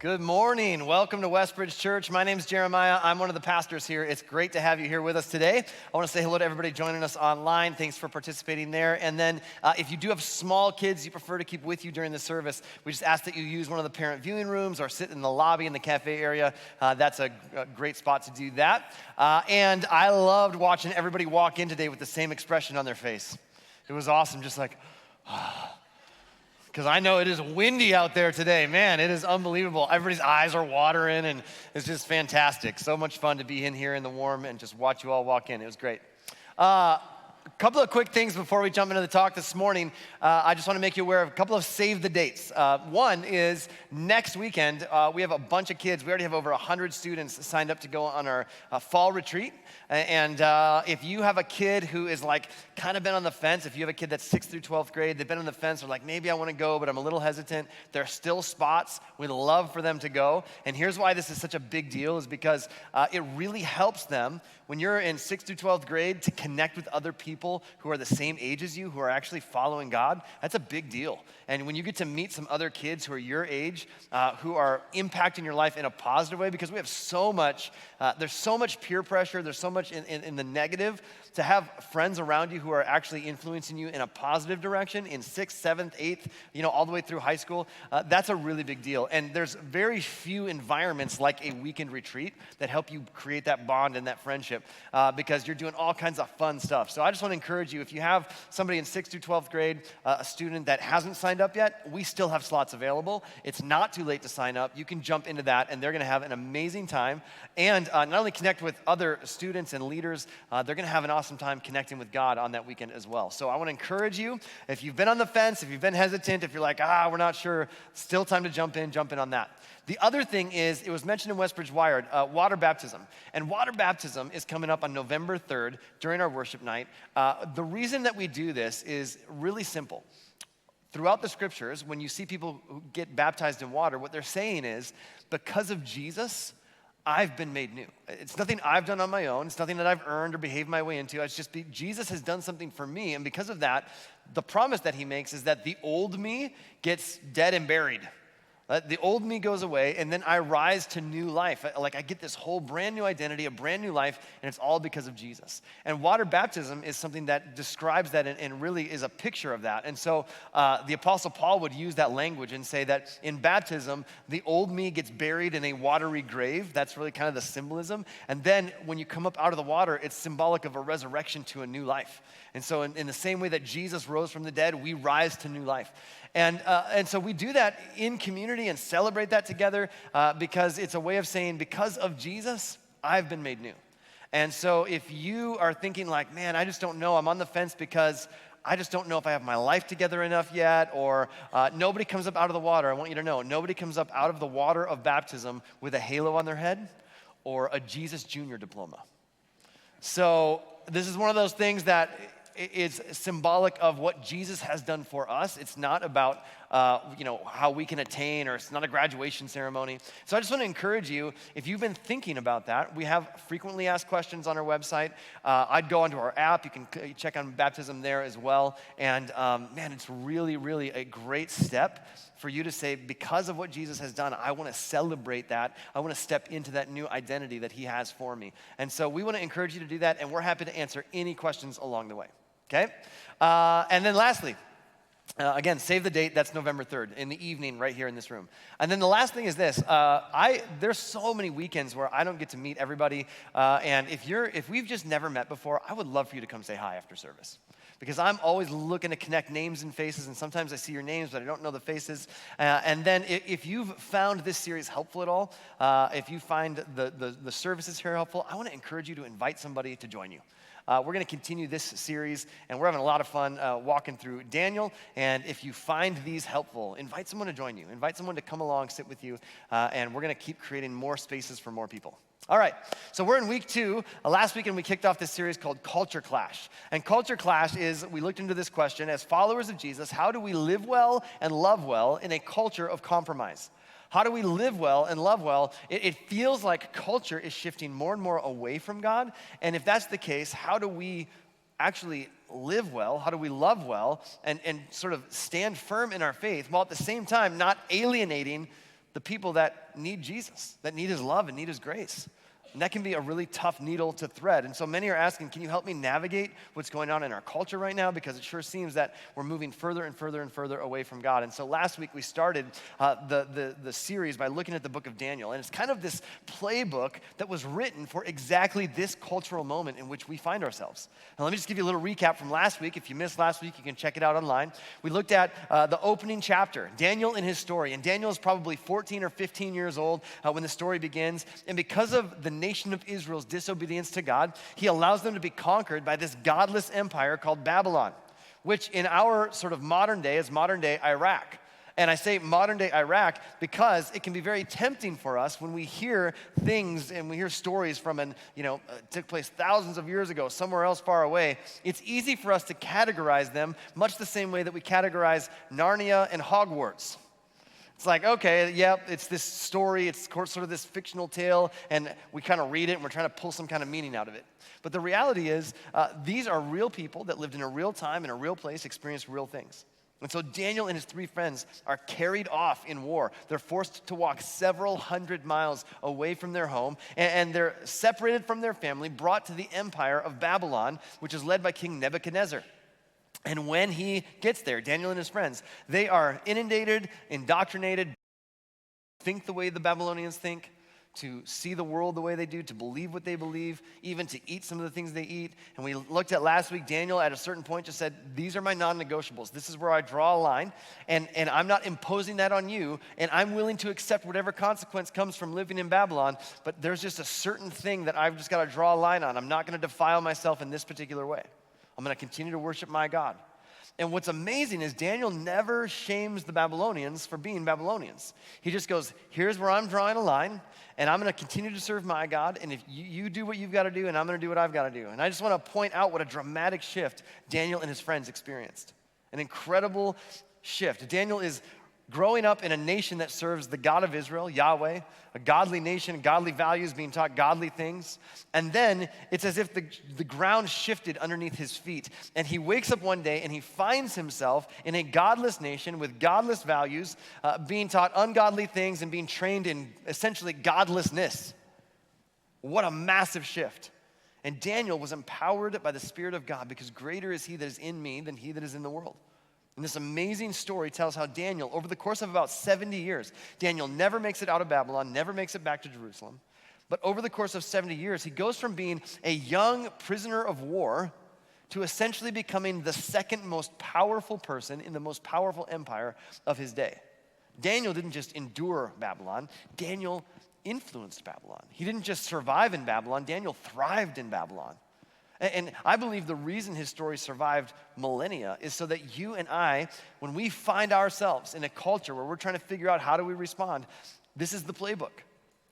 Good morning. Welcome to Westbridge Church. My name's Jeremiah. I'm one of the pastors here. It's great to have you here with us today. I want to say hello to everybody joining us online. Thanks for participating there. And then if you do have small kids you prefer to keep with you during the service, we just ask that you use one of the parent viewing rooms or sit in the lobby in the cafe area. That's a great spot to do that. And I loved watching everybody walk in today with the same expression on their face. It was awesome, just like, because I know it is windy out there today. Man, it is unbelievable. Everybody's eyes are watering, and it's just fantastic. So much fun to be in here in the warm and just watch you all walk in. It was great. A couple of quick things before we jump into the talk this morning. I just want to make you aware of a couple of save the dates. One is next weekend, we have a bunch of kids. We already have over 100 students signed up to go on our fall retreat. And if you have a kid who is like kind of been on the fence, if you have a kid that's 6th through 12th grade, they've been on the fence, or like maybe I want to go, but I'm a little hesitant, there are still spots. We'd love for them to go. And here's why this is such a big deal is because it really helps them when you're in 6th through 12th grade to connect with other people who are the same age as you, who are actually following God. That's a big deal. And when you get to meet some other kids who are your age, who are impacting your life in a positive way, because we have so much, there's so much peer pressure, there's so much in the negative, to have friends around you who are actually influencing you in a positive direction in 6th, 7th, 8th, all the way through high school, that's a really big deal. And there's very few environments like a weekend retreat that help you create that bond and that friendship because you're doing all kinds of fun stuff. So I just want to encourage you, if you have somebody in 6th through 12th grade, a student that hasn't signed up yet, we still have slots available. It's not too late to sign up. You can jump into that, and they're going to have an amazing time. And not only connect with other students and leaders, they're going to have an awesome time connecting with God on that weekend as well. So I want to encourage you, if you've been on the fence, if you've been hesitant, if you're like, we're not sure, still time to jump in on that. The other thing is, it was mentioned in Westbridge Wired, water baptism. And water baptism is coming up on November 3rd during our worship night. The reason that we do this is really simple. Throughout the scriptures, when you see people who get baptized in water, what they're saying is, because of Jesus, I've been made new. It's nothing I've done on my own. It's nothing that I've earned or behaved my way into. It's just Jesus has done something for me. And because of that, the promise that he makes is that the old me gets dead and buried. The old me goes away, and then I rise to new life. Like I get this whole brand new identity, a brand new life, and it's all because of Jesus. And water baptism is something that describes that and really is a picture of that. And so the Apostle Paul would use that language and say that in baptism, the old me gets buried in a watery grave. That's really kind of the symbolism. And then when you come up out of the water, it's symbolic of a resurrection to a new life. And so in the same way that Jesus rose from the dead, we rise to new life. And so we do that in community and celebrate that together because it's a way of saying, because of Jesus, I've been made new. And so if you are thinking like, man, I just don't know, I'm on the fence because I just don't know if I have my life together enough yet, or nobody comes up out of the water, I want you to know, nobody comes up out of the water of baptism with a halo on their head or a Jesus Junior diploma. So this is one of those things that is symbolic of what Jesus has done for us. It's not about how we can attain, or it's not a graduation ceremony. So I just want to encourage you, if you've been thinking about that, we have frequently asked questions on our website. I'd go onto our app. You can check on baptism there as well. And man, it's really, really a great step for you to say, because of what Jesus has done, I want to celebrate that. I want to step into that new identity that he has for me. And so we want to encourage you to do that, and we're happy to answer any questions along the way. Okay? And then lastly, again, save the date. That's November 3rd in the evening right here in this room. And then the last thing is this. There's so many weekends where I don't get to meet everybody. And if we've just never met before, I would love for you to come say hi after service. Because I'm always looking to connect names and faces, and sometimes I see your names, but I don't know the faces. And then if you've found this series helpful at all, if you find the services here helpful, I want to encourage you to invite somebody to join you. We're going to continue this series, and we're having a lot of fun walking through Daniel. And if you find these helpful, invite someone to join you. Invite someone to come along, sit with you, and we're going to keep creating more spaces for more people. All right, so we're in week 2. Last weekend we kicked off this series called Culture Clash. And Culture Clash is, we looked into this question, as followers of Jesus, how do we live well and love well in a culture of compromise? How do we live well and love well? It feels like culture is shifting more and more away from God. And if that's the case, how do we actually live well? How do we love well and sort of stand firm in our faith while at the same time not alienating the people that need Jesus, that need his love and need his grace. And that can be a really tough needle to thread. And so many are asking, can you help me navigate what's going on in our culture right now? Because it sure seems that we're moving further and further and further away from God. And so last week we started the series by looking at the book of Daniel. And it's kind of this playbook that was written for exactly this cultural moment in which we find ourselves. Now let me just give you a little recap from last week. If you missed last week, you can check it out online. We looked at the opening chapter, Daniel and his story. And Daniel is probably 14 or 15 years old when the story begins. And because of the nation of Israel's disobedience to God, he allows them to be conquered by this godless empire called Babylon, which in our sort of modern day is modern day Iraq. And I say modern day Iraq because it can be very tempting for us when we hear things and we hear stories from took place thousands of years ago, somewhere else far away. It's easy for us to categorize them much the same way that we categorize Narnia and Hogwarts. It's like, okay, yep, it's this story, it's sort of this fictional tale, and we kind of read it and we're trying to pull some kind of meaning out of it. But the reality is, these are real people that lived in a real time, in a real place, experienced real things. And so Daniel and his three friends are carried off in war. They're forced to walk several hundred miles away from their home, and they're separated from their family, brought to the empire of Babylon, which is led by King Nebuchadnezzar. And when he gets there, Daniel and his friends, they are inundated, indoctrinated, think the way the Babylonians think, to see the world the way they do, to believe what they believe, even to eat some of the things they eat. And we looked at last week, Daniel at a certain point just said, these are my non-negotiables. This is where I draw a line, and I'm not imposing that on you, and I'm willing to accept whatever consequence comes from living in Babylon, but there's just a certain thing that I've just got to draw a line on. I'm not going to defile myself in this particular way. I'm going to continue to worship my God. And what's amazing is Daniel never shames the Babylonians for being Babylonians. He just goes, here's where I'm drawing a line, and I'm going to continue to serve my God, and if you do what you've got to do, and I'm going to do what I've got to do. And I just want to point out what a dramatic shift Daniel and his friends experienced. An incredible shift. Daniel is growing up in a nation that serves the God of Israel, Yahweh, a godly nation, godly values, being taught godly things. And then it's as if the ground shifted underneath his feet. And he wakes up one day and he finds himself in a godless nation with godless values, being taught ungodly things and being trained in essentially godlessness. What a massive shift. And Daniel was empowered by the Spirit of God because greater is he that is in me than he that is in the world. And this amazing story tells how Daniel, over the course of about 70 years, Daniel never makes it out of Babylon, never makes it back to Jerusalem. But over the course of 70 years, he goes from being a young prisoner of war to essentially becoming the second most powerful person in the most powerful empire of his day. Daniel didn't just endure Babylon, Daniel influenced Babylon. He didn't just survive in Babylon, Daniel thrived in Babylon. And I believe the reason his story survived millennia is so that you and I, when we find ourselves in a culture where we're trying to figure out how do we respond, this is the playbook.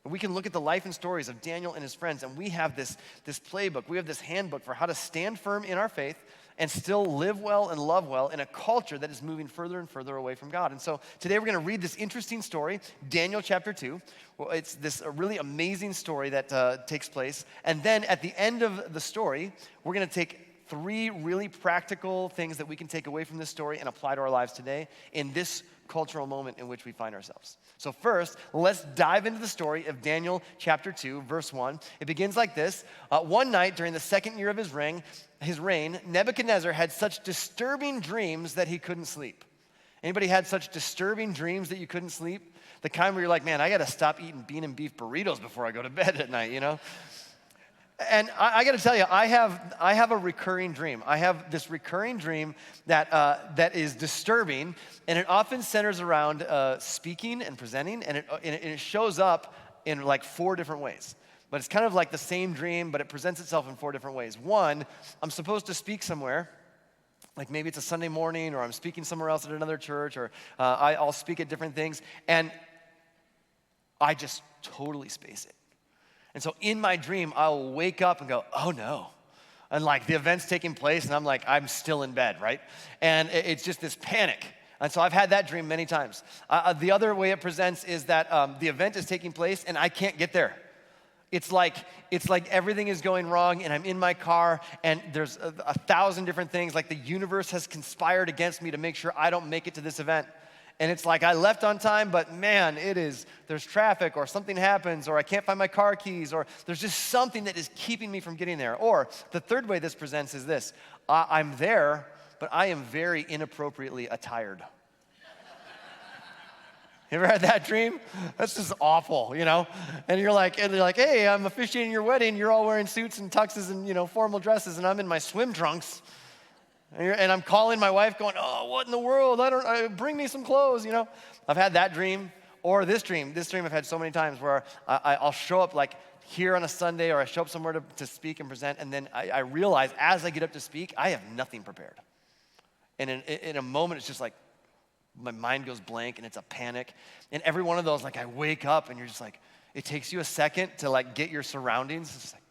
We can look at the life and stories of Daniel and his friends, and we have this playbook, we have this handbook for how to stand firm in our faith and still live well and love well in a culture that is moving further and further away from God. And so today we're going to read this interesting story, Daniel chapter 2. Well, it's this really amazing story that takes place. And then at the end of the story, we're going to take 3 really practical things that we can take away from this story and apply to our lives today in this cultural moment in which we find ourselves. So first, let's dive into the story of Daniel chapter 2, verse 1. It begins like this. One night during the second year of his reign, Nebuchadnezzar had such disturbing dreams that he couldn't sleep. Anybody had such disturbing dreams that you couldn't sleep? The kind where you're like, man, I got to stop eating bean and beef burritos before I go to bed at night, you know? And I got to tell you, I have a recurring dream. I have this recurring dream that is disturbing, and it often centers around speaking and presenting, and it shows up in like 4 different ways. But it's kind of like the same dream, but it presents itself in 4 different ways. One, I'm supposed to speak somewhere. Like maybe it's a Sunday morning, or I'm speaking somewhere else at another church, or I'll speak at different things, and I just totally space it. And so in my dream, I'll wake up and go, oh no. And like the event's taking place, and I'm like, I'm still in bed, right? And it's just this panic. And so I've had that dream many times. The other way it presents is that the event is taking place, and I can't get there. It's like everything is going wrong, and I'm in my car, and there's 1,000 different things, like the universe has conspired against me to make sure I don't make it to this event. And it's like I left on time, but man, there's traffic or something happens or I can't find my car keys or there's just something that is keeping me from getting there. Or the third way this presents is this: I'm there, but I am very inappropriately attired. You ever had that dream? That's just awful, you know? And you're like, hey, I'm officiating your wedding. You're all wearing suits and tuxes and, formal dresses, and I'm in my swim trunks. And I'm calling my wife going, oh, what in the world? Bring me some clothes, I've had that dream. Or this dream I've had so many times where I'll show up like here on a Sunday, or I show up somewhere to speak and present, and then I realize as I get up to speak, I have nothing prepared. And in a moment, it's just like, my mind goes blank and it's a panic. And every one of those, like I wake up and you're just like, it takes you a second to like get your surroundings. It's just like,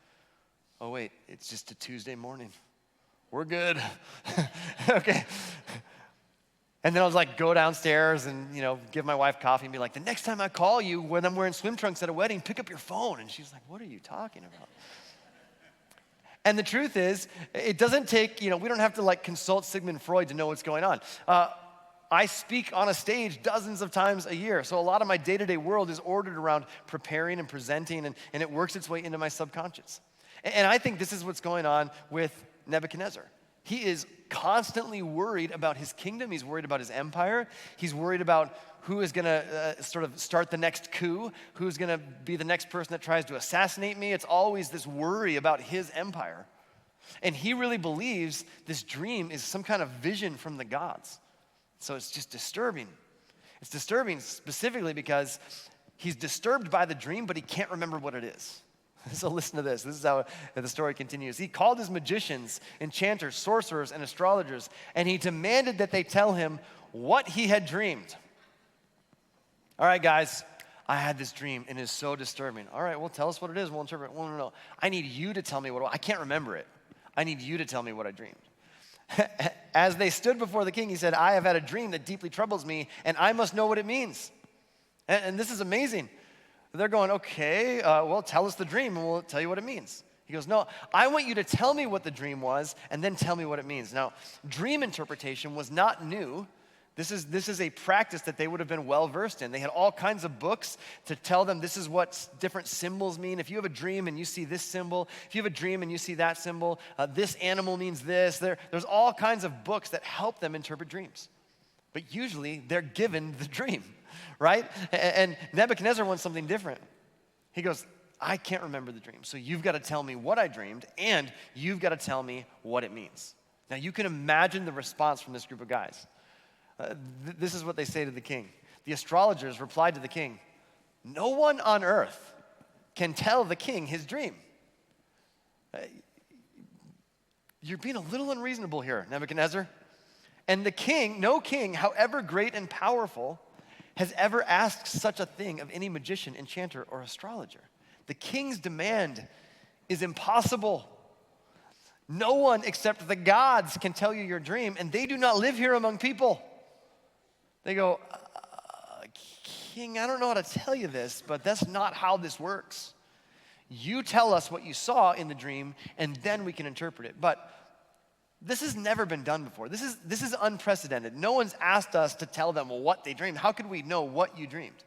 oh wait, it's just a Tuesday morning. We're good. Okay. And then I was like, go downstairs and, give my wife coffee and be like, the next time I call you when I'm wearing swim trunks at a wedding, pick up your phone. And she's like, what are you talking about? And the truth is, it doesn't take, we don't have to like consult Sigmund Freud to know what's going on. I speak on a stage dozens of times a year, so a lot of my day-to-day world is ordered around preparing and presenting, and it works its way into my subconscious. And I think this is what's going on with Nebuchadnezzar. He is constantly worried about his kingdom. He's worried about his empire. He's worried about who is going to sort of start the next coup, who's going to be the next person that tries to assassinate me. It's always this worry about his empire. And he really believes this dream is some kind of vision from the gods. So it's just disturbing. It's disturbing specifically because he's disturbed by the dream, but he can't remember what it is. So listen to this. This is how the story continues. He called his magicians, enchanters, sorcerers, and astrologers, and he demanded that they tell him what he had dreamed. All right, guys, I had this dream, and it's so disturbing. All right, well, tell us what it is. We'll interpret it. Well, no. I need you to tell me I can't remember it. I need you to tell me what I dreamed. As they stood before the king, he said, I have had a dream that deeply troubles me, and I must know what it means. And this is amazing. They're going, okay, well, tell us the dream, and we'll tell you what it means. He goes, no, I want you to tell me what the dream was, and then tell me what it means. Now, dream interpretation was not new. This is a practice that they would have been well-versed in. They had all kinds of books to tell them this is what different symbols mean. If you have a dream and you see this symbol, if you have a dream and you see that symbol, this animal means this. There's all kinds of books that help them interpret dreams. But usually, they're given the dream, right? And Nebuchadnezzar wants something different. He goes, I can't remember the dream, so you've got to tell me what I dreamed, and you've got to tell me what it means. Now, you can imagine the response from this group of guys. This is what they say to the king. The astrologers replied to the king, no one on earth can tell the king his dream. You're being a little unreasonable here, Nebuchadnezzar. And the king, no king, however great and powerful, has ever asked such a thing of any magician, enchanter, or astrologer. The king's demand is impossible. No one except the gods can tell you your dream, and they do not live here among people. They go, King, I don't know how to tell you this, but that's not how this works. You tell us what you saw in the dream, and then we can interpret it. But this has never been done before. This is unprecedented. No one's asked us to tell them what they dreamed. How could we know what you dreamed?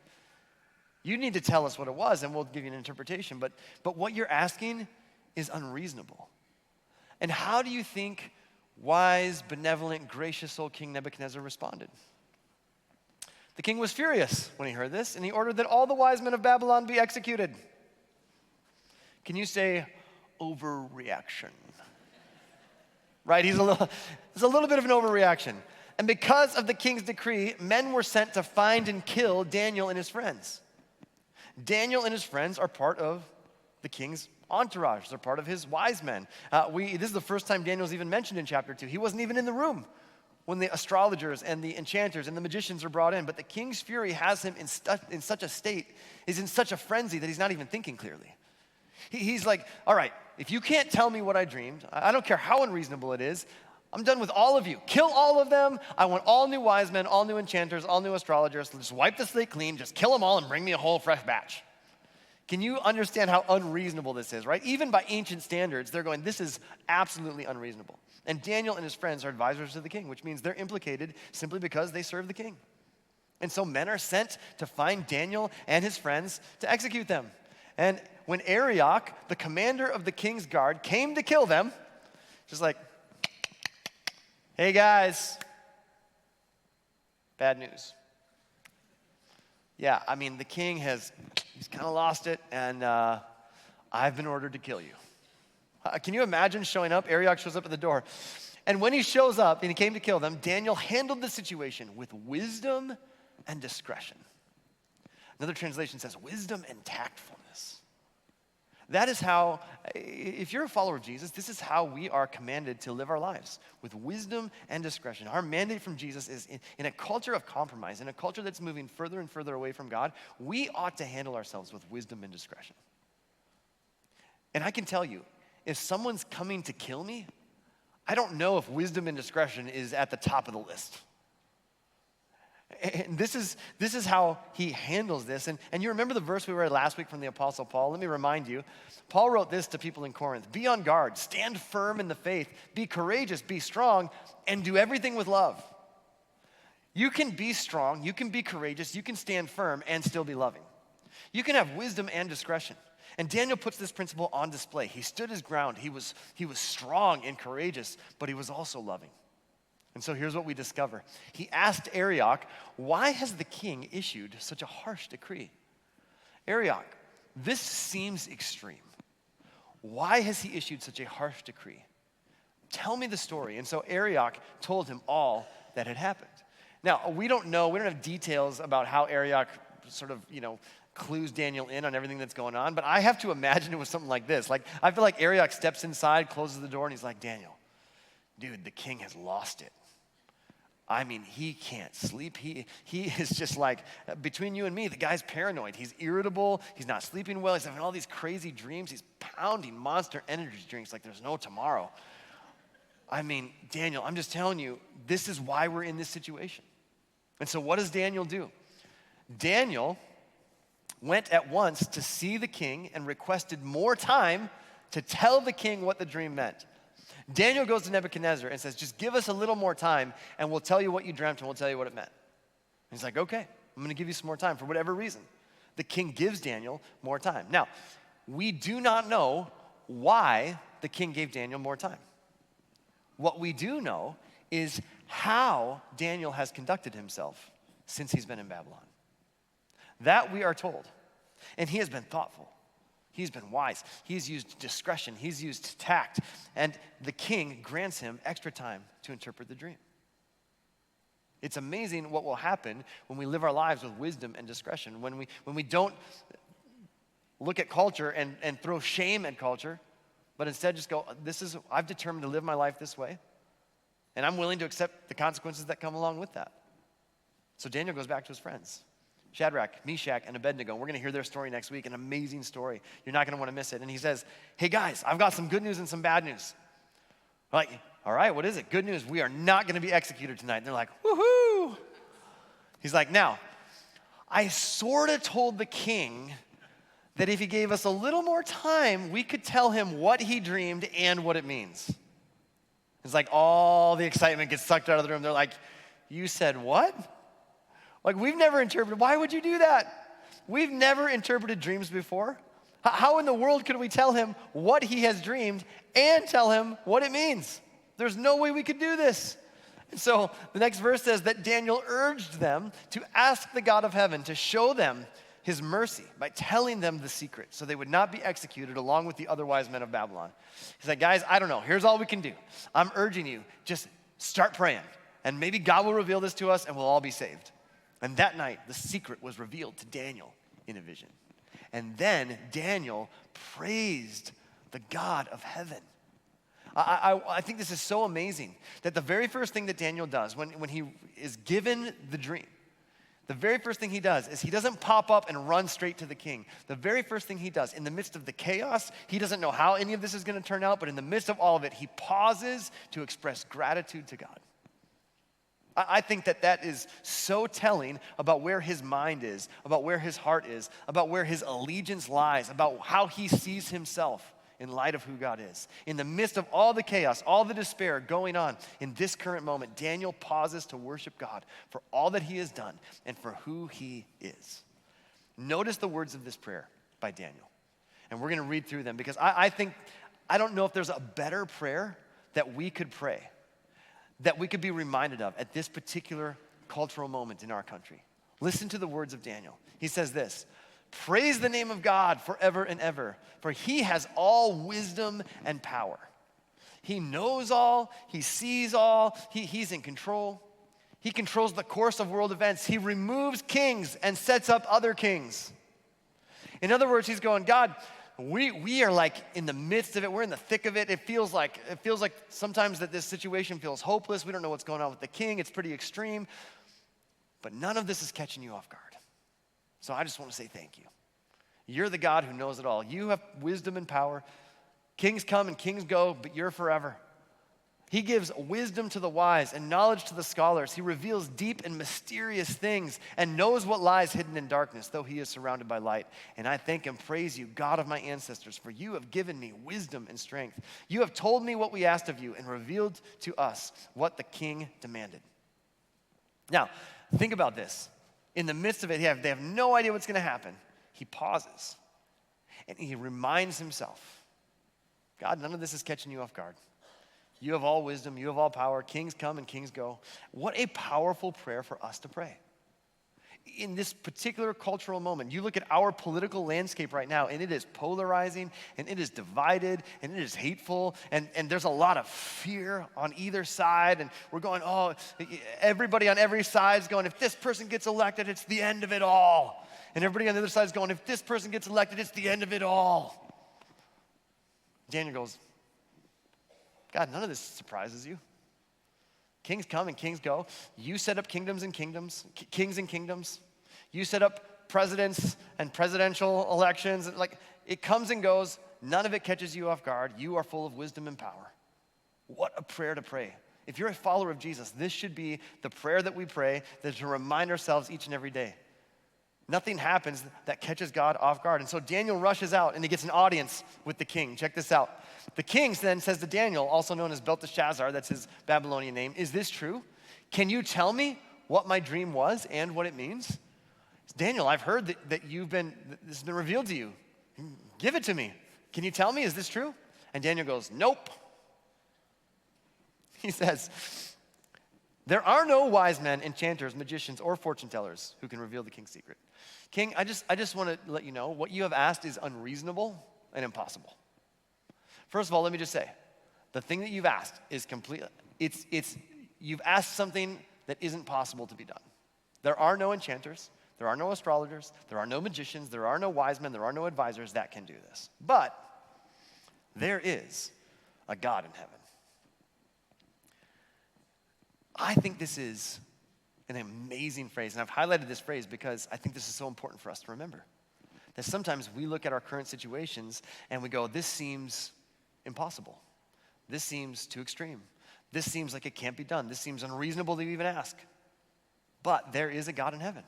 You need to tell us what it was, and we'll give you an interpretation. But what you're asking is unreasonable. And how do you think wise, benevolent, gracious old King Nebuchadnezzar responded? The king was furious when he heard this, and he ordered that all the wise men of Babylon be executed. Can you say overreaction? Right, it's a little bit of an overreaction. And because of the king's decree, men were sent to find and kill Daniel and his friends. Daniel and his friends are part of the king's entourage. They're part of his wise men. This is the first time Daniel's even mentioned in chapter 2. He wasn't even in the room when the astrologers and the enchanters and the magicians are brought in. But the king's fury has him in such a state, he's in such a frenzy that he's not even thinking clearly. He's like, all right, if you can't tell me what I dreamed, I don't care how unreasonable it is, I'm done with all of you. Kill all of them. I want all new wise men, all new enchanters, all new astrologers. Just wipe the slate clean, just kill them all and bring me a whole fresh batch. Can you understand how unreasonable this is, right? Even by ancient standards, they're going, this is absolutely unreasonable. And Daniel and his friends are advisors to the king, which means they're implicated simply because they serve the king. And so men are sent to find Daniel and his friends to execute them. And when Arioch, the commander of the king's guard, came to kill them, just like, hey guys, bad news. Yeah, I mean, the king he's kind of lost it, and I've been ordered to kill you. Can you imagine showing up? Arioch shows up at the door. And when he shows up and he came to kill them, Daniel handled the situation with wisdom and discretion. Another translation says wisdom and tactfulness. That is how, if you're a follower of Jesus, this is how we are commanded to live our lives, with wisdom and discretion. Our mandate from Jesus is in a culture of compromise, in a culture that's moving further and further away from God, we ought to handle ourselves with wisdom and discretion. And I can tell you, if someone's coming to kill me, I don't know if wisdom and discretion is at the top of the list. And this is how he handles this. And you remember the verse we read last week from the Apostle Paul? Let me remind you. Paul wrote this to people in Corinth. Be on guard, stand firm in the faith, be courageous, be strong, and do everything with love. You can be strong, you can be courageous, you can stand firm and still be loving. You can have wisdom and discretion. And Daniel puts this principle on display. He stood his ground. He was strong and courageous, but he was also loving. And so here's what we discover. He asked Arioch, why has the king issued such a harsh decree? Arioch, this seems extreme. Why has he issued such a harsh decree? Tell me the story. And so Arioch told him all that had happened. Now, we don't have details about how Arioch sort of, clues Daniel in on everything that's going on, but I have to imagine it was something like this. Like, I feel like Arioch steps inside, closes the door, and he's like, Daniel, dude, the king has lost it. I mean, he can't sleep. He is just like, between you and me, the guy's paranoid. He's irritable. He's not sleeping well. He's having all these crazy dreams. He's pounding Monster energy drinks like there's no tomorrow. I mean, Daniel, I'm just telling you, this is why we're in this situation. And so what does Daniel do? Daniel went at once to see the king and requested more time to tell the king what the dream meant. Daniel goes to Nebuchadnezzar and says, just give us a little more time and we'll tell you what you dreamt and we'll tell you what it meant. And he's like, okay, I'm going to give you some more time for whatever reason. The king gives Daniel more time. Now, we do not know why the king gave Daniel more time. What we do know is how Daniel has conducted himself since he's been in Babylon. That we are told. And he has been thoughtful. He's been wise. He's used discretion. He's used tact. And the king grants him extra time to interpret the dream. It's amazing what will happen when we live our lives with wisdom and discretion. When we don't look at culture and throw shame at culture, but instead just go, I've determined to live my life this way. And I'm willing to accept the consequences that come along with that. So Daniel goes back to his friends. Shadrach, Meshach, and Abednego. We're going to hear their story next week, an amazing story. You're not going to want to miss it. And he says, hey guys, I've got some good news and some bad news. We're like, all right, what is it? Good news, we are not going to be executed tonight. And they're like, woohoo. He's like, now, I sort of told the king that if he gave us a little more time, we could tell him what he dreamed and what it means. It's like all the excitement gets sucked out of the room. They're like, you said what? Like, we've never interpreted. Why would you do that? We've never interpreted dreams before. How in the world could we tell him what he has dreamed and tell him what it means? There's no way we could do this. And so the next verse says that Daniel urged them to ask the God of heaven to show them his mercy by telling them the secret so they would not be executed along with the other wise men of Babylon. He's like, guys, I don't know. Here's all we can do. I'm urging you, just start praying. And maybe God will reveal this to us and we'll all be saved. And that night, the secret was revealed to Daniel in a vision. And then Daniel praised the God of heaven. I think this is so amazing that the very first thing that Daniel does when he is given the dream, the very first thing he does is he doesn't pop up and run straight to the king. The very first thing he does, in the midst of the chaos, he doesn't know how any of this is going to turn out, but in the midst of all of it, he pauses to express gratitude to God. I think that is so telling about where his mind is, about where his heart is, about where his allegiance lies, about how he sees himself in light of who God is. In the midst of all the chaos, all the despair going on in this current moment, Daniel pauses to worship God for all that he has done and for who he is. Notice the words of this prayer by Daniel. And we're going to read through them because I don't know if there's a better prayer that we could pray, that we could be reminded of at this particular cultural moment in our country. Listen to the words of Daniel. He says this: praise the name of God forever and ever, for he has all wisdom and power. He knows all, he sees all, he's in control. He controls the course of world events. He removes kings and sets up other kings. In other words, he's going, God, we are like in the midst of it. We're in the thick of it. It feels like sometimes that this situation feels hopeless. We don't know what's going on with the king. It's pretty extreme. But none of this is catching you off guard. So I just want to say thank you. You're the God who knows it all. You have wisdom and power. Kings come and kings go, but you're forever. He gives wisdom to the wise and knowledge to the scholars. He reveals deep and mysterious things and knows what lies hidden in darkness, though he is surrounded by light. And I thank and praise you, God of my ancestors, for you have given me wisdom and strength. You have told me what we asked of you and revealed to us what the king demanded. Now, think about this. In the midst of it, they have no idea what's going to happen. He pauses and he reminds himself, God, none of this is catching you off guard. You have all wisdom, you have all power. Kings come and kings go. What a powerful prayer for us to pray. In this particular cultural moment, you look at our political landscape right now, and it is polarizing, and it is divided, and it is hateful, and there's a lot of fear on either side, and we're going, everybody on every side is going, if this person gets elected, it's the end of it all. And everybody on the other side is going, if this person gets elected, it's the end of it all. Daniel goes, God, none of this surprises you. Kings come and kings go. You set up kingdoms and kingdoms, kings and kingdoms. You set up presidents and presidential elections. Like, it comes and goes. None of it catches you off guard. You are full of wisdom and power. What a prayer to pray. If you're a follower of Jesus, this should be the prayer that we pray, that to remind ourselves each and every day. Nothing happens that catches God off guard. And so Daniel rushes out and he gets an audience with the king. Check this out. The king then says to Daniel, also known as Belteshazzar, that's his Babylonian name, is this true? Can you tell me what my dream was and what it means? Daniel, I've heard that this has been revealed to you. Give it to me. Can you tell me, is this true? And Daniel goes, nope. He says, there are no wise men, enchanters, magicians, or fortune tellers who can reveal the king's secret. King, I just want to let you know, what you have asked is unreasonable and impossible. First of all, let me just say, the thing that you've asked is you've asked something that isn't possible to be done. There are no enchanters, there are no astrologers, there are no magicians, there are no wise men, there are no advisors that can do this. But there is a God in heaven. I think this is an amazing phrase, and I've highlighted this phrase because I think this is so important for us to remember. That sometimes we look at our current situations and we go, this seems impossible. This seems too extreme. This seems like it can't be done. This seems unreasonable to even ask. But there is a God in heaven.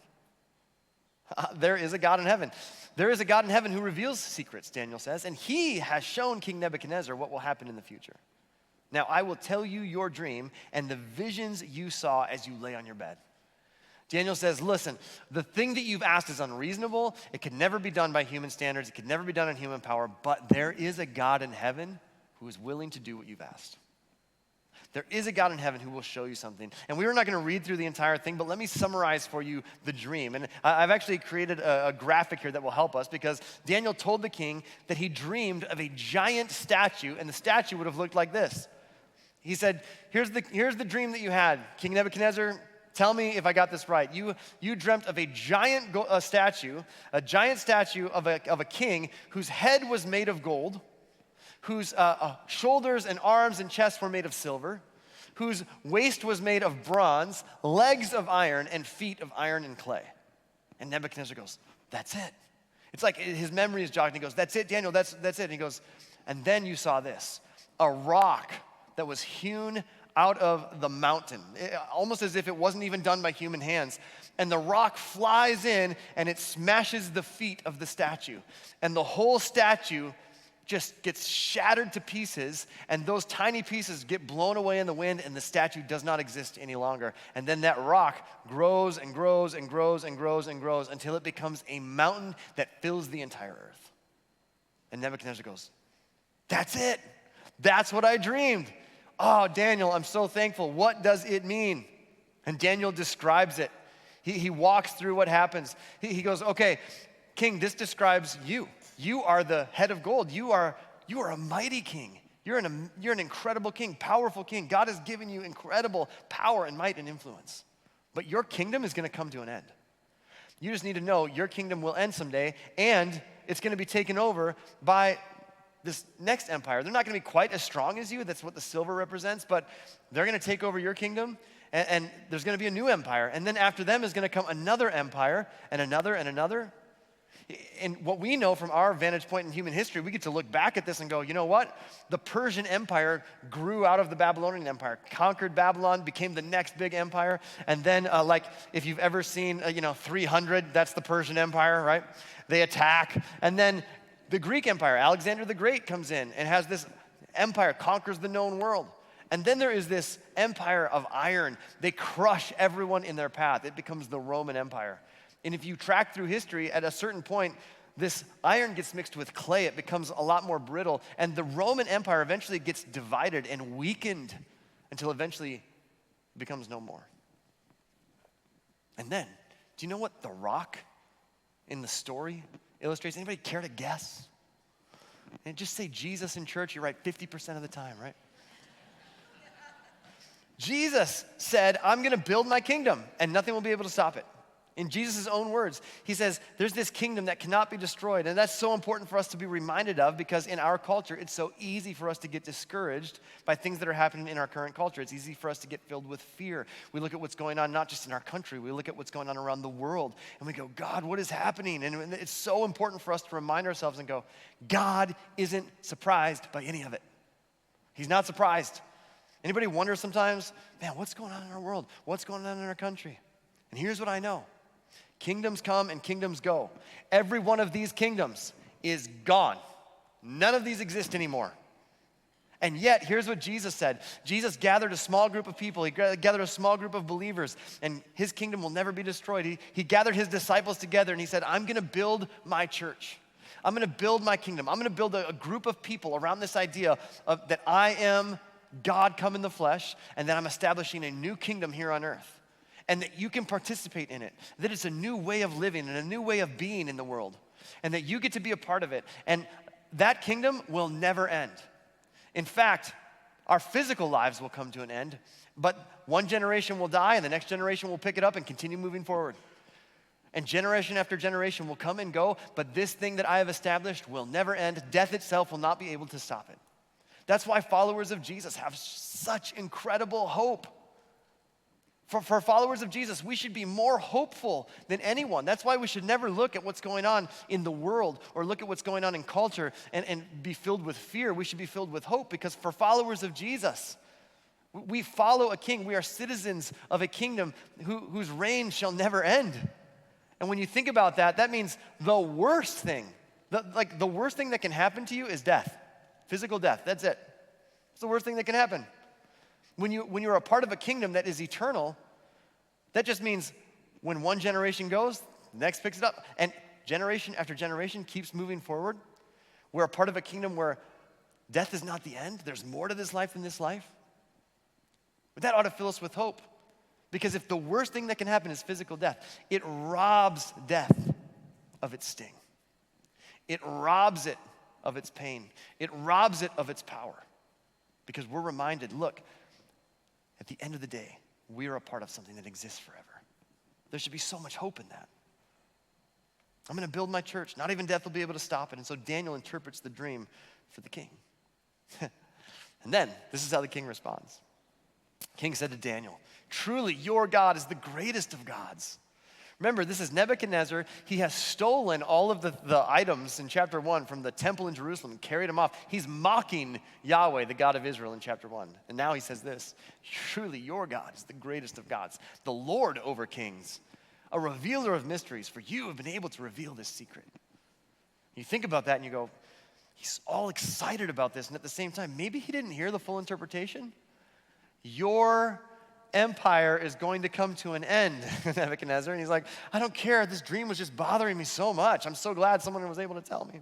There is a God in heaven. There is a God in heaven who reveals secrets, Daniel says, and he has shown King Nebuchadnezzar what will happen in the future. Now, I will tell you your dream and the visions you saw as you lay on your bed. Daniel says, listen, the thing that you've asked is unreasonable. It could never be done by human standards. It could never be done in human power. But there is a God in heaven who is willing to do what you've asked. There is a God in heaven who will show you something. And we are not going to read through the entire thing, but let me summarize for you the dream. And I've actually created a graphic here that will help us because Daniel told the king that he dreamed of a giant statue, and the statue would have looked like this. He said, here's the dream that you had. King Nebuchadnezzar, tell me if I got this right. You dreamt of a giant statue of a king whose head was made of gold, whose shoulders and arms and chest were made of silver, whose waist was made of bronze, legs of iron, and feet of iron and clay. And Nebuchadnezzar goes, that's it. It's like his memory is jogging. He goes, that's it, Daniel, that's it. And he goes, and then you saw this, a rock that was hewn out of the mountain, almost as if it wasn't even done by human hands. And the rock flies in and it smashes the feet of the statue. And the whole statue just gets shattered to pieces, and those tiny pieces get blown away in the wind, and the statue does not exist any longer. And then that rock grows and grows and grows and grows and grows until it becomes a mountain that fills the entire earth. And Nebuchadnezzar goes, that's it. That's what I dreamed. Oh, Daniel, I'm so thankful. What does it mean? And Daniel describes it. He walks through what happens. He goes, okay, king, this describes you. You are the head of gold. You are a mighty king. You're an incredible king, powerful king. God has given you incredible power and might and influence. But your kingdom is going to come to an end. You just need to know your kingdom will end someday, and it's going to be taken over by this next empire. They're not going to be quite as strong as you. That's what the silver represents, but they're going to take over your kingdom, and there's going to be a new empire. And then after them is going to come another empire, and another, and another. And what we know from our vantage point in human history, we get to look back at this and go, you know what? The Persian Empire grew out of the Babylonian Empire, conquered Babylon, became the next big empire. And then, like, if you've ever seen, 300, that's the Persian Empire, right? They attack. And then the Greek Empire, Alexander the Great comes in and has this empire, conquers the known world. And then there is this empire of iron. They crush everyone in their path. It becomes the Roman Empire. And if you track through history, at a certain point, this iron gets mixed with clay. It becomes a lot more brittle. And the Roman Empire eventually gets divided and weakened until eventually it becomes no more. And then, do you know what the rock in the story illustrates? Anybody care to guess? And just say Jesus in church, you're right 50% of the time, right? Jesus said, I'm going to build my kingdom, and nothing will be able to stop it. In Jesus' own words, he says, there's this kingdom that cannot be destroyed. And that's so important for us to be reminded of, because in our culture, it's so easy for us to get discouraged by things that are happening in our current culture. It's easy for us to get filled with fear. We look at what's going on, not just in our country, we look at what's going on around the world, and we go, God, what is happening? And it's so important for us to remind ourselves and go, God isn't surprised by any of it. He's not surprised. Anybody wonder sometimes, man, what's going on in our world? What's going on in our country? And here's what I know. Kingdoms come and kingdoms go. Every one of these kingdoms is gone. None of these exist anymore. And yet, here's what Jesus said. Jesus gathered a small group of people. He gathered a small group of believers, and his kingdom will never be destroyed. He gathered his disciples together, and he said, I'm going to build my church. I'm going to build my kingdom. I'm going to build a group of people around this idea of that I am God come in the flesh, and that I'm establishing a new kingdom here on earth. And that you can participate in it, that it's a new way of living and a new way of being in the world, and that you get to be a part of it. And that kingdom will never end. In fact, our physical lives will come to an end, but one generation will die and the next generation will pick it up and continue moving forward. And generation after generation will come and go, but this thing that I have established will never end. Death itself will not be able to stop it. That's why followers of Jesus have such incredible hope. For followers of Jesus, we should be more hopeful than anyone. That's why we should never look at what's going on in the world or look at what's going on in culture and be filled with fear. We should be filled with hope, because for followers of Jesus, we follow a king. We are citizens of a kingdom whose reign shall never end. And when you think about that, that means the worst thing, the worst thing that can happen to you is death, physical death. That's it. It's the worst thing that can happen. When you're a part of a kingdom that is eternal, that just means when one generation goes, the next picks it up, and generation after generation keeps moving forward. We're a part of a kingdom where death is not the end. There's more to this life than this life. But that ought to fill us with hope, because if the worst thing that can happen is physical death, it robs death of its sting. It robs it of its pain. It robs it of its power, because we're reminded, look, at the end of the day, we are a part of something that exists forever. There should be so much hope in that. I'm going to build my church. Not even death will be able to stop it. And so Daniel interprets the dream for the king. And then, this is how the king responds. King said to Daniel, truly your God is the greatest of gods. Remember, this is Nebuchadnezzar. He has stolen all of the items in chapter 1 from the temple in Jerusalem and carried them off. He's mocking Yahweh, the God of Israel, in chapter 1. And now he says this, truly your God is the greatest of gods, the Lord over kings, a revealer of mysteries, for you have been able to reveal this secret. You think about that and you go, He's all excited about this, and at the same time, maybe he didn't hear the full interpretation. Your empire is going to come to an end, Nebuchadnezzar. And he's like, I don't care. This dream was just bothering me so much. I'm so glad someone was able to tell me.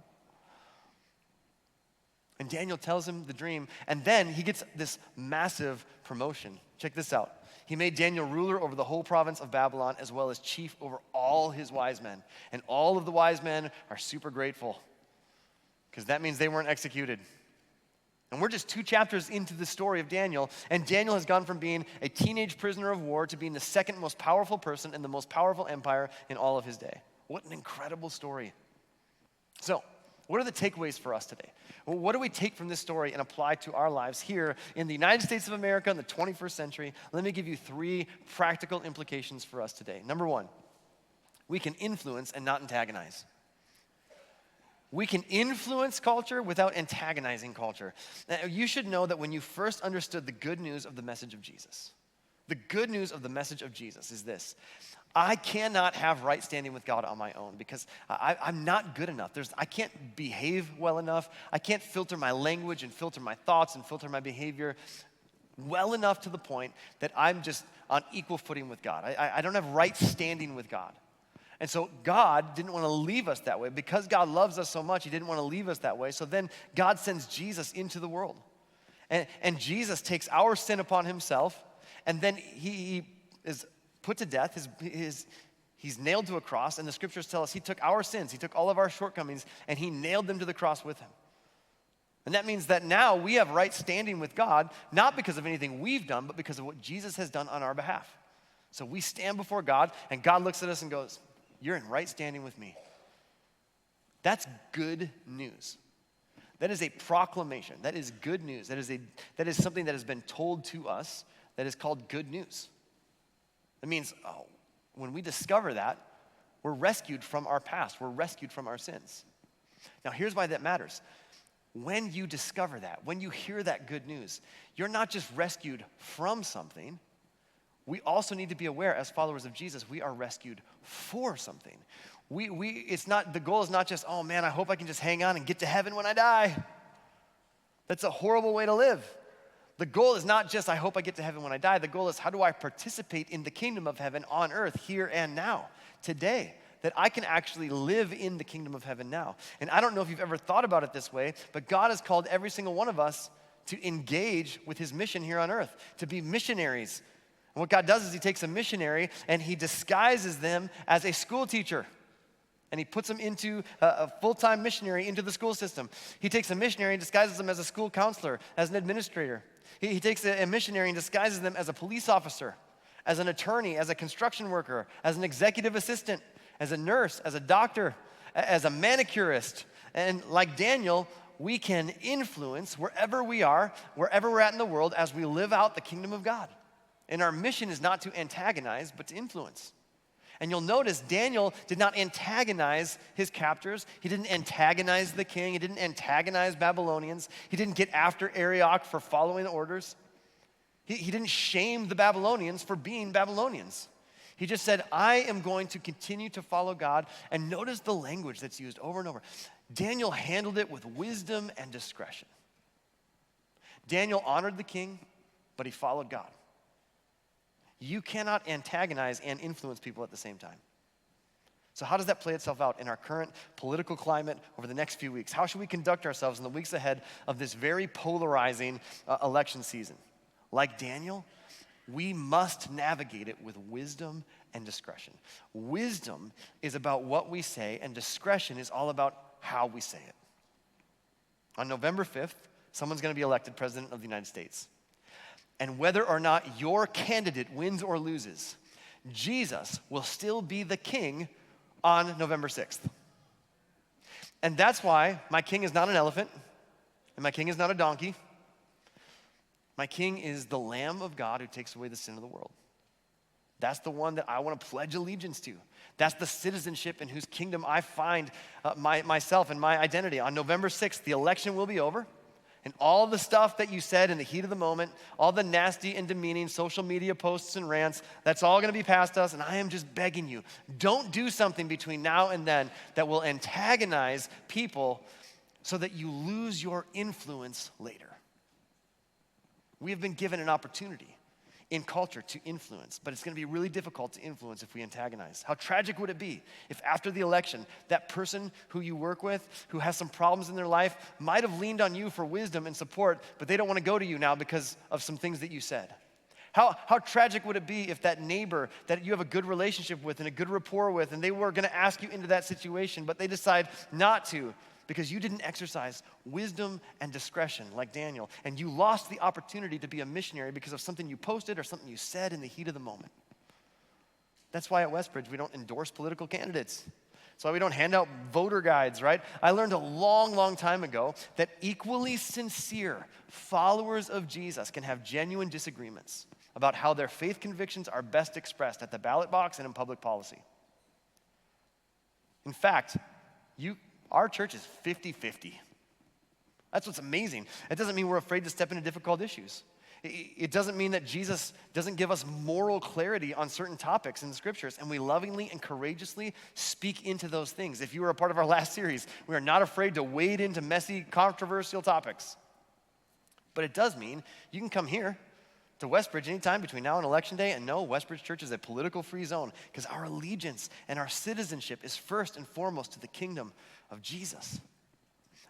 And Daniel tells him the dream, and then he gets this massive promotion. Check this out. He made Daniel ruler over the whole province of Babylon, as well as chief over all his wise men. And all of the wise men are super grateful, because that means they weren't executed. And we're just 2 chapters into the story of Daniel, and Daniel has gone from being a teenage prisoner of war to being the second most powerful person in the most powerful empire in all of his day. What an incredible story. So, what are the takeaways for us today? Well, what do we take from this story and apply to our lives here in the United States of America in the 21st century? Let me give you 3 practical implications for us today. Number 1, we can influence and not antagonize. We can influence culture without antagonizing culture. Now, you should know that when you first understood the good news of the message of Jesus, the good news of the message of Jesus is this: I cannot have right standing with God on my own because I'm not good enough. I can't behave well enough. I can't filter my language and filter my thoughts and filter my behavior well enough to the point that I'm just on equal footing with God. I don't have right standing with God. And so God didn't want to leave us that way. Because God loves us so much, he didn't want to leave us that way. So then God sends Jesus into the world. And Jesus takes our sin upon himself, and then he is put to death. He's nailed to a cross, and the scriptures tell us he took our sins, he took all of our shortcomings, and he nailed them to the cross with him. And that means that now we have right standing with God, not because of anything we've done, but because of what Jesus has done on our behalf. So we stand before God, and God looks at us and goes, you're in right standing with me. That's good news. That is a proclamation. That is good news. That is something that has been told to us that is called good news. It means when we discover that, we're rescued from our past. We're rescued from our sins. Now, here's why that matters. When you discover that, when you hear that good news, you're not just rescued from something. We also need to be aware, as followers of Jesus, we are rescued for something. The goal is not just, oh man, I hope I can just hang on and get to heaven when I die. That's a horrible way to live. The goal is not just, I hope I get to heaven when I die. The goal is, how do I participate in the kingdom of heaven on earth, here and now, today? That I can actually live in the kingdom of heaven now. And I don't know if you've ever thought about it this way, but God has called every single one of us to engage with his mission here on earth, to be missionaries. And what God does is he takes a missionary and he disguises them as a school teacher. And he puts them into a full-time missionary into the school system. He takes a missionary and disguises them as a school counselor, as an administrator. He takes a missionary and disguises them as a police officer, as an attorney, as a construction worker, as an executive assistant, as a nurse, as a doctor, as a manicurist. And like Daniel, we can influence wherever we are, wherever we're at in the world, as we live out the kingdom of God. And our mission is not to antagonize, but to influence. And you'll notice Daniel did not antagonize his captors. He didn't antagonize the king. He didn't antagonize Babylonians. He didn't get after Arioch for following orders. He didn't shame the Babylonians for being Babylonians. He just said, I am going to continue to follow God. And notice the language that's used over and over. Daniel handled it with wisdom and discretion. Daniel honored the king, but he followed God. You cannot antagonize and influence people at the same time. So how does that play itself out in our current political climate over the next few weeks? How should we conduct ourselves in the weeks ahead of this very polarizing election season? Like Daniel, we must navigate it with wisdom and discretion. Wisdom is about what we say, and discretion is all about how we say it. On November 5th, someone's going to be elected president of the United States. And whether or not your candidate wins or loses, Jesus will still be the king on November 6th. And that's why my king is not an elephant, and my king is not a donkey. My king is the Lamb of God who takes away the sin of the world. That's the one that I want to pledge allegiance to. That's the citizenship in whose kingdom I find myself and my identity. On November 6th, the election will be over. And all the stuff that you said in the heat of the moment, all the nasty and demeaning social media posts and rants, that's all going to be past us. And I am just begging you, don't do something between now and then that will antagonize people so that you lose your influence later. We have been given an opportunity in culture to influence, but it's going to be really difficult to influence if we antagonize. How tragic would it be if after the election, that person who you work with, who has some problems in their life, might have leaned on you for wisdom and support, but they don't want to go to you now because of some things that you said? How tragic would it be if that neighbor that you have a good relationship with and a good rapport with, and they were going to ask you into that situation, but they decide not to because you didn't exercise wisdom and discretion like Daniel, and you lost the opportunity to be a missionary because of something you posted or something you said in the heat of the moment. That's why at Westbridge we don't endorse political candidates. That's why we don't hand out voter guides, right? I learned a long, long time ago that equally sincere followers of Jesus can have genuine disagreements about how their faith convictions are best expressed at the ballot box and in public policy. In fact, our church is 50-50. That's what's amazing. It doesn't mean we're afraid to step into difficult issues. It doesn't mean that Jesus doesn't give us moral clarity on certain topics in the scriptures, and we lovingly and courageously speak into those things. If you were a part of our last series, we are not afraid to wade into messy, controversial topics. But it does mean you can come here to Westbridge anytime between now and Election Day and know Westbridge Church is a political-free zone because our allegiance and our citizenship is first and foremost to the kingdom of Jesus.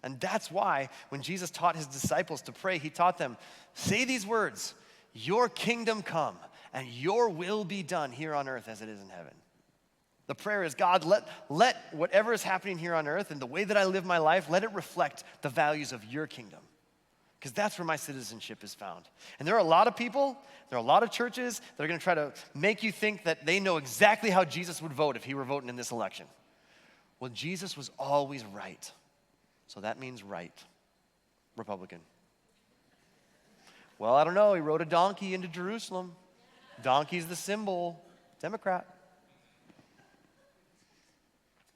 And that's why when Jesus taught his disciples to pray, he taught them, say these words, your kingdom come and your will be done here on earth as it is in heaven. The prayer is, God, let whatever is happening here on earth and the way that I live my life, let it reflect the values of your kingdom. Because that's where my citizenship is found. And there are a lot of people, there are a lot of churches that are going to try to make you think that they know exactly how Jesus would vote if he were voting in this election. Well, Jesus was always right. So that means right. Republican. Well, I don't know. He rode a donkey into Jerusalem. Donkey's the symbol. Democrat.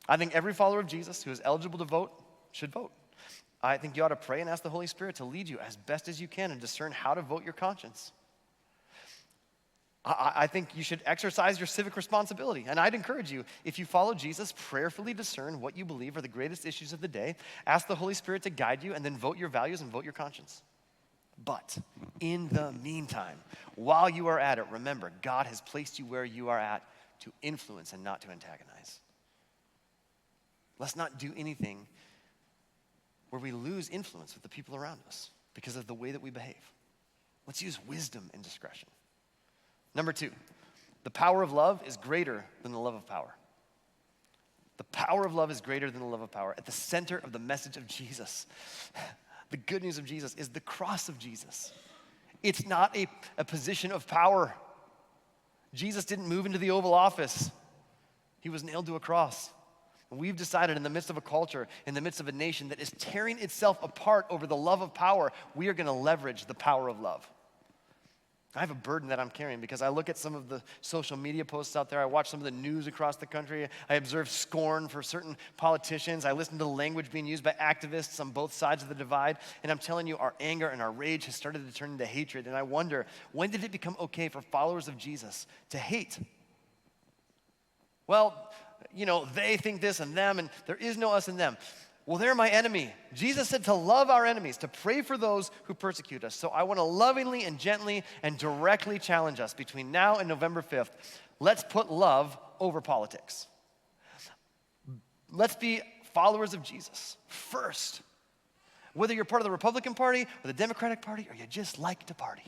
I think every follower of Jesus who is eligible to vote should vote. I think you ought to pray and ask the Holy Spirit to lead you as best as you can and discern how to vote your conscience. I think you should exercise your civic responsibility. And I'd encourage you, if you follow Jesus, prayerfully discern what you believe are the greatest issues of the day. Ask the Holy Spirit to guide you and then vote your values and vote your conscience. But in the meantime, while you are at it, remember, God has placed you where you are at to influence and not to antagonize. Let's not do anything where we lose influence with the people around us because of the way that we behave. Let's use wisdom and discretion. Number 2, the power of love is greater than the love of power. The power of love is greater than the love of power. At the center of the message of Jesus, the good news of Jesus is the cross of Jesus. It's not a position of power. Jesus didn't move into the Oval Office. He was nailed to a cross. And we've decided in the midst of a culture, in the midst of a nation that is tearing itself apart over the love of power, we are going to leverage the power of love. I have a burden that I'm carrying because I look at some of the social media posts out there. I watch some of the news across the country. I observe scorn for certain politicians. I listen to the language being used by activists on both sides of the divide. And I'm telling you, our anger and our rage has started to turn into hatred. And I wonder, when did it become okay for followers of Jesus to hate? Well, they think this and them, and there is no us and them. Well, they're my enemy. Jesus said to love our enemies, to pray for those who persecute us. So I want to lovingly and gently and directly challenge us between now and November 5th. Let's put love over politics. Let's be followers of Jesus first. Whether you're part of the Republican Party or the Democratic Party or you just like to party.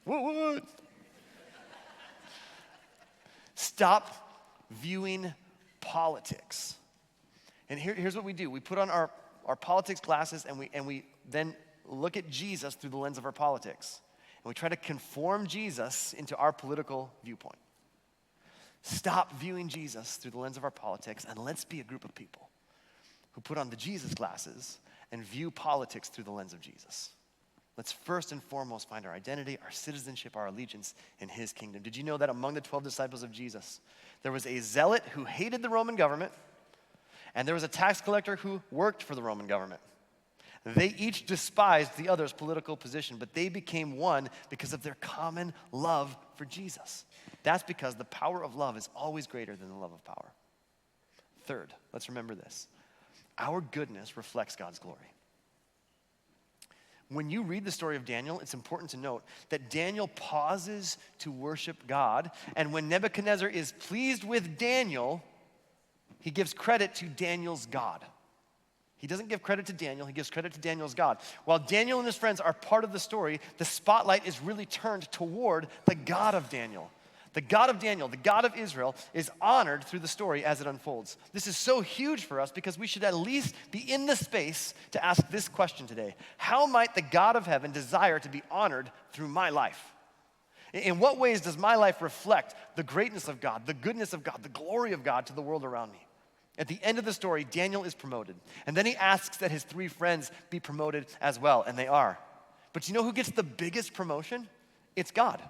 What? Stop viewing politics. And here's what we do. We put on our politics glasses and we then look at Jesus through the lens of our politics. And we try to conform Jesus into our political viewpoint. Stop viewing Jesus through the lens of our politics and let's be a group of people who put on the Jesus glasses and view politics through the lens of Jesus. Let's first and foremost find our identity, our citizenship, our allegiance in his kingdom. Did you know that among the 12 disciples of Jesus, there was a zealot who hated the Roman government, and there was a tax collector who worked for the Roman government? They each despised the other's political position, but they became one because of their common love for Jesus. That's because the power of love is always greater than the love of power. Third, let's remember this. Our goodness reflects God's glory. When you read the story of Daniel, it's important to note that Daniel pauses to worship God, and when Nebuchadnezzar is pleased with Daniel, he gives credit to Daniel's God. He doesn't give credit to Daniel, he gives credit to Daniel's God. While Daniel and his friends are part of the story, the spotlight is really turned toward the God of Daniel. The God of Daniel, the God of Israel, is honored through the story as it unfolds. This is so huge for us because we should at least be in the space to ask this question today. How might the God of heaven desire to be honored through my life? In what ways does my life reflect the greatness of God, the goodness of God, the glory of God to the world around me? At the end of the story, Daniel is promoted. And then he asks that his 3 friends be promoted as well, and they are. But you know who gets the biggest promotion? It's God.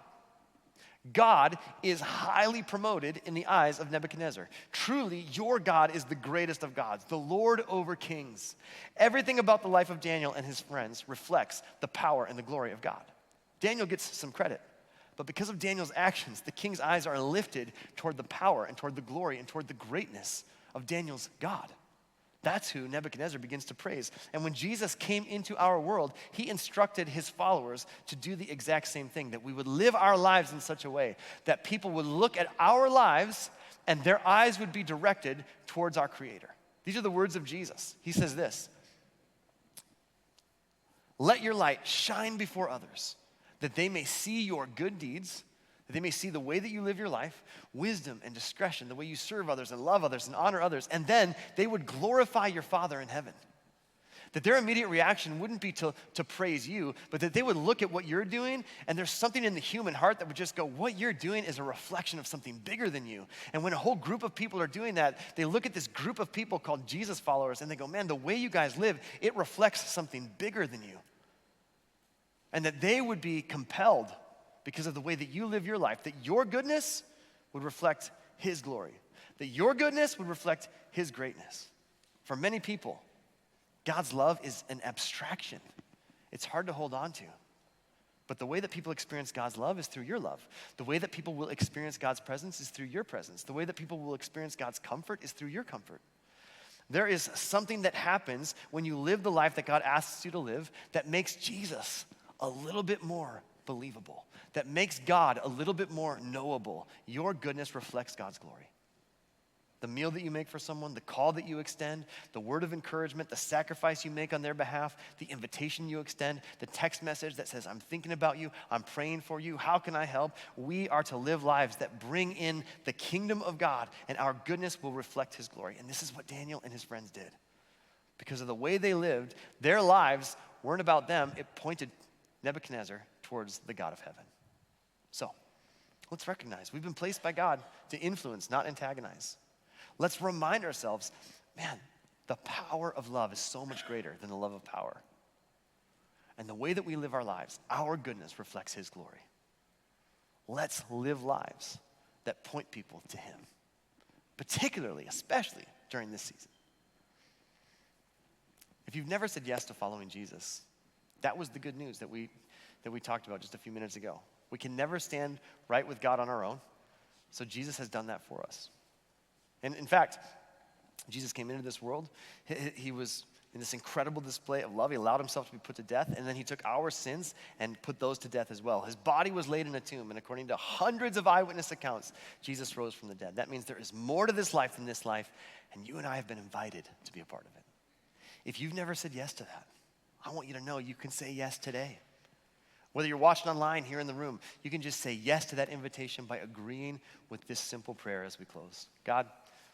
God is highly promoted in the eyes of Nebuchadnezzar. Truly, your God is the greatest of gods, the Lord over kings. Everything about the life of Daniel and his friends reflects the power and the glory of God. Daniel gets some credit, but because of Daniel's actions, the king's eyes are lifted toward the power and toward the glory and toward the greatness of Daniel's God. That's who Nebuchadnezzar begins to praise. And when Jesus came into our world, he instructed his followers to do the exact same thing, that we would live our lives in such a way that people would look at our lives and their eyes would be directed towards our Creator. These are the words of Jesus. He says this, "Let your light shine before others, that they may see your good deeds, that they may see the way that you live your life, wisdom and discretion, the way you serve others and love others and honor others, and then they would glorify your Father in heaven." That their immediate reaction wouldn't be to praise you, but that they would look at what you're doing, and there's something in the human heart that would just go, what you're doing is a reflection of something bigger than you. And when a whole group of people are doing that, they look at this group of people called Jesus followers, and they go, man, the way you guys live, it reflects something bigger than you. And that they would be compelled because of the way that you live your life, that your goodness would reflect his glory, that your goodness would reflect his greatness. For many people, God's love is an abstraction. It's hard to hold on to. But the way that people experience God's love is through your love. The way that people will experience God's presence is through your presence. The way that people will experience God's comfort is through your comfort. There is something that happens when you live the life that God asks you to live that makes Jesus a little bit more believable, that makes God a little bit more knowable. Your goodness reflects God's glory. The meal that you make for someone, the call that you extend, the word of encouragement, the sacrifice you make on their behalf, the invitation you extend, the text message that says, I'm thinking about you, I'm praying for you, how can I help? We are to live lives that bring in the kingdom of God, and our goodness will reflect his glory. And this is what Daniel and his friends did. Because of the way they lived, their lives weren't about them. It pointed Nebuchadnezzar towards the God of heaven. So, let's recognize we've been placed by God to influence, not antagonize. Let's remind ourselves, man, the power of love is so much greater than the love of power. And the way that we live our lives, our goodness reflects his glory. Let's live lives that point people to him, particularly, especially during this season. If you've never said yes to following Jesus, that was the good news that we talked about just a few minutes ago. We can never stand right with God on our own, so Jesus has done that for us. And in fact, Jesus came into this world. He was in this incredible display of love. He allowed himself to be put to death, and then he took our sins and put those to death as well. His body was laid in a tomb, and according to hundreds of eyewitness accounts, Jesus rose from the dead. That means there is more to this life than this life, and you and I have been invited to be a part of it. If you've never said yes to that, I want you to know you can say yes today. Whether you're watching online, here in the room, you can just say yes to that invitation by agreeing with this simple prayer as we close. God,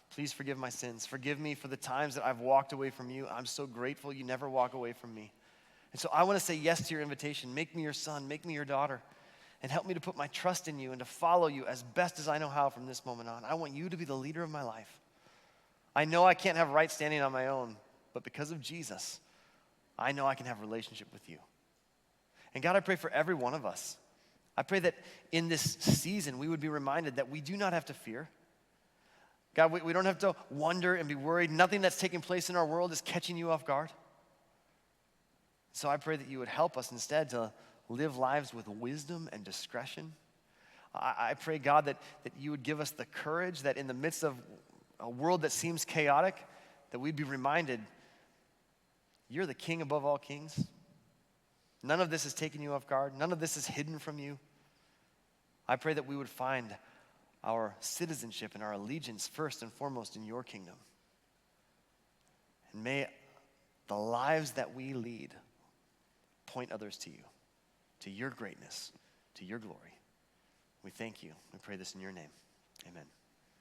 please forgive my sins. Forgive me for the times that I've walked away from you. I'm so grateful you never walk away from me. And so I want to say yes to your invitation. Make me your son, make me your daughter, and help me to put my trust in you and to follow you as best as I know how from this moment on. I want you to be the leader of my life. I know I can't have right standing on my own, but because of Jesus, I know I can have a relationship with you. And God, I pray for every one of us. I pray that in this season, we would be reminded that we do not have to fear. God, we don't have to wonder and be worried. Nothing that's taking place in our world is catching you off guard. So I pray that you would help us instead to live lives with wisdom and discretion. I pray, God, that you would give us the courage that in the midst of a world that seems chaotic, that we'd be reminded, you're the King above all kings. None of this is taking you off guard. None of this is hidden from you. I pray that we would find our citizenship and our allegiance first and foremost in your kingdom. And may the lives that we lead point others to you, to your greatness, to your glory. We thank you. We pray this in your name. Amen.